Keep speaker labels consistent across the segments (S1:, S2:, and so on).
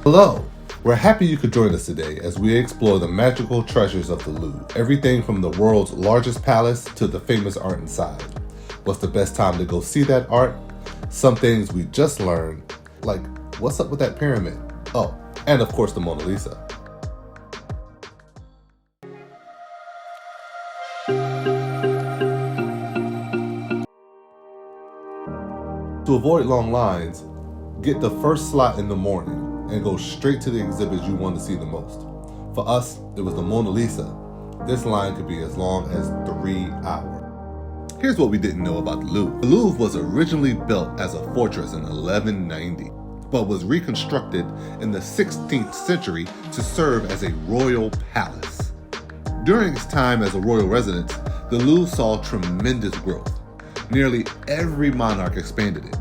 S1: Hello! We're happy you could join us today as we explore the magical treasures of the Louvre. Everything from the world's largest palace to the famous art inside. What's the best time to go see that art? Some things we just learned, like what's up with that pyramid? Oh, and of course the Mona Lisa. To avoid long lines, get the first slot in the morning and go straight to the exhibits you want to see the most. For us, it was the Mona Lisa. This line could be as long as 3 hours. Here's what we didn't know about the Louvre. The Louvre was originally built as a fortress in 1190, but was reconstructed in the 16th century to serve as a royal palace. During its time as a royal residence, the Louvre saw tremendous growth. Nearly every monarch expanded it.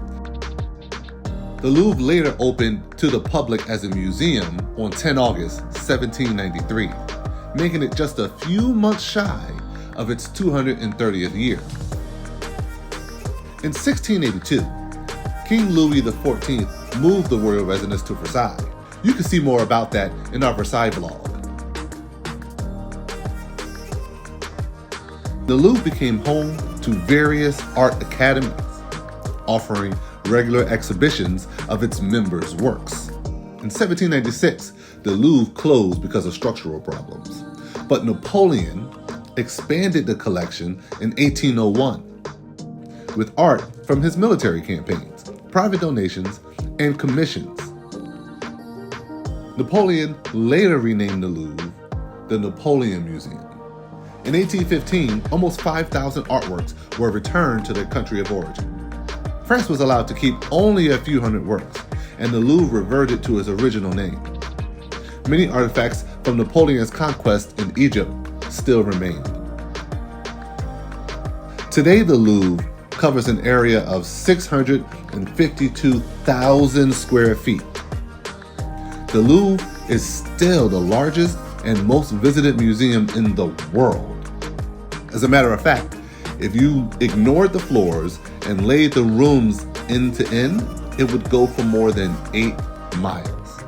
S1: The Louvre later opened to the public as a museum on 10 August 1793, making it just a few months shy of its 230th year. In 1682, King Louis XIV moved the royal residence to Versailles. You can see more about that in our Versailles vlog. The Louvre became home to various art academies, offering regular exhibitions of its members' works. In 1796, the Louvre closed because of structural problems, but Napoleon expanded the collection in 1801 with art from his military campaigns, private donations, and commissions. Napoleon later renamed the Louvre the Napoleon Museum. In 1815, almost 5,000 artworks were returned to their country of origin. France was allowed to keep only a few hundred works, and the Louvre reverted to its original name. Many artifacts from Napoleon's conquest in Egypt still remain. Today, the Louvre covers an area of 652,000 square feet. The Louvre is still the largest and most visited museum in the world. As a matter of fact, if you ignored the floors and laid the rooms end to end, it would go for more than 8 miles.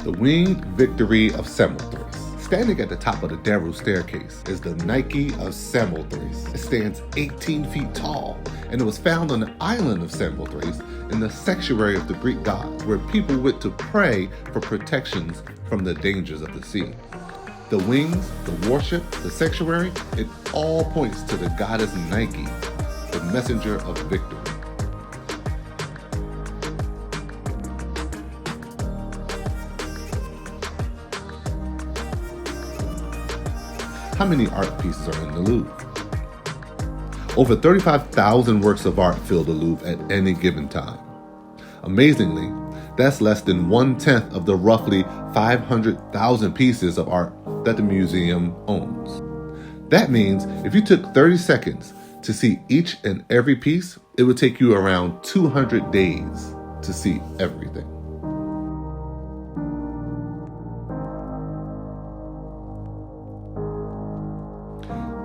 S1: The Winged Victory of Samothrace. Standing at the top of the Daru staircase is the Nike of Samothrace. It stands 18 feet tall, and it was found on the island of Samothrace in the sanctuary of the Greek gods, where people went to pray for protections from the dangers of the sea. The wings, the warship, the sanctuary, it all points to the goddess Nike, the messenger of victory. How many art pieces are in the Louvre? Over 35,000 works of art fill the Louvre at any given time. Amazingly, that's less than 1/10 of the roughly 500,000 pieces of art that the museum owns. That means if you took 30 seconds to see each and every piece, it would take you around 200 days to see everything.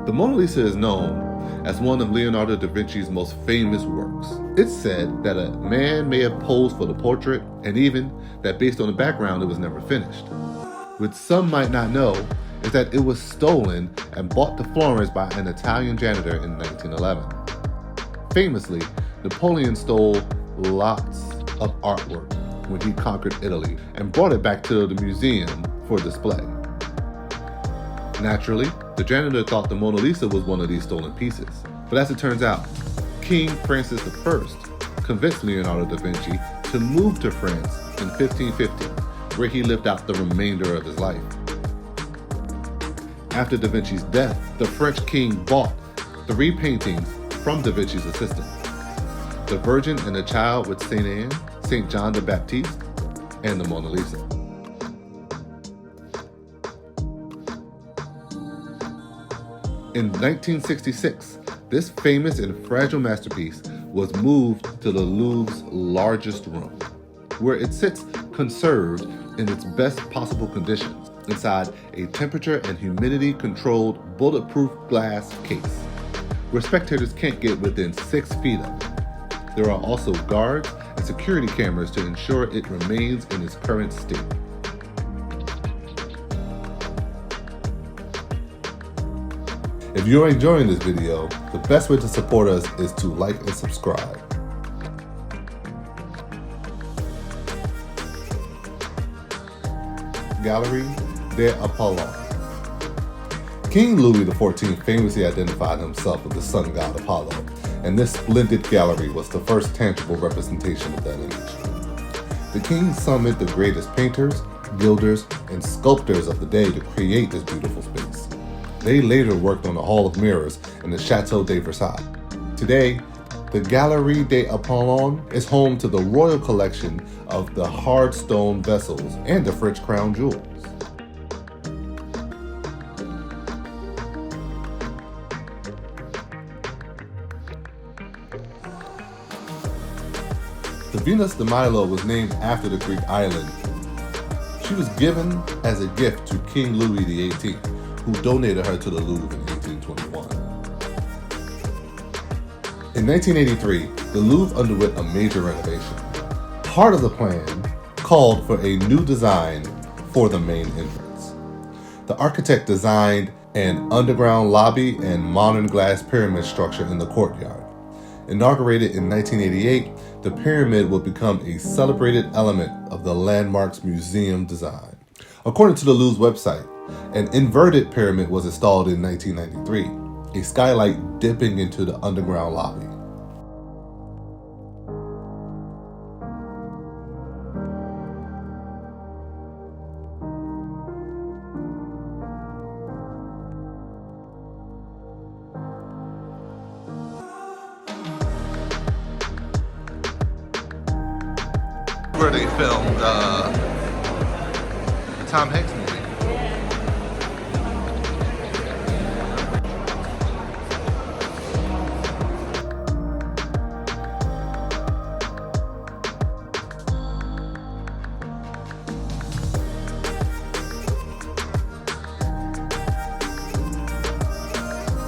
S1: The Mona Lisa is known as one of Leonardo da Vinci's most famous works. It's said that a man may have posed for the portrait, and even that based on the background it was never finished. What some might not know is that it was stolen and brought to Florence by an Italian janitor in 1911. Famously, Napoleon stole lots of artwork when he conquered Italy and brought it back to the museum for display. Naturally, the janitor thought the Mona Lisa was one of these stolen pieces. But as it turns out, King Francis I convinced Leonardo da Vinci to move to France in 1550, where he lived out the remainder of his life. After da Vinci's death, the French king bought 3 paintings from da Vinci's assistant: the Virgin and the Child with St. Anne, St. John the Baptist, and the Mona Lisa. In 1966, this famous and fragile masterpiece was moved to the Louvre's largest room, where it sits conserved in its best possible conditions inside a temperature and humidity controlled bulletproof glass case. where spectators can't get within 6 feet of it. There are also guards and security cameras to ensure it remains in its current state. If you're enjoying this video, the best way to support us is to like and subscribe. Galerie des Apollons. King Louis XIV famously identified himself with the sun god Apollo, and this splendid gallery was the first tangible representation of that image. The king summoned the greatest painters, builders, and sculptors of the day to create this beautiful space. They later worked on the Hall of Mirrors in the Château de Versailles. Today, the Galerie des Apollons is home to the royal collection of the hard stone vessels and the French crown jewels. The Venus de Milo was named after the Greek island. She was given as a gift to King Louis XVIII, who donated her to the Louvre in 1821. In 1983, the Louvre underwent a major renovation. Part of the plan called for a new design for the main entrance. The architect designed an underground lobby and modern glass pyramid structure in the courtyard. Inaugurated in 1988, the pyramid would become a celebrated element of the landmark's museum design. According to the Louvre's website, an inverted pyramid was installed in 1993, a skylight dipping into the underground lobby. Where they filmed the Tom Hanks movie.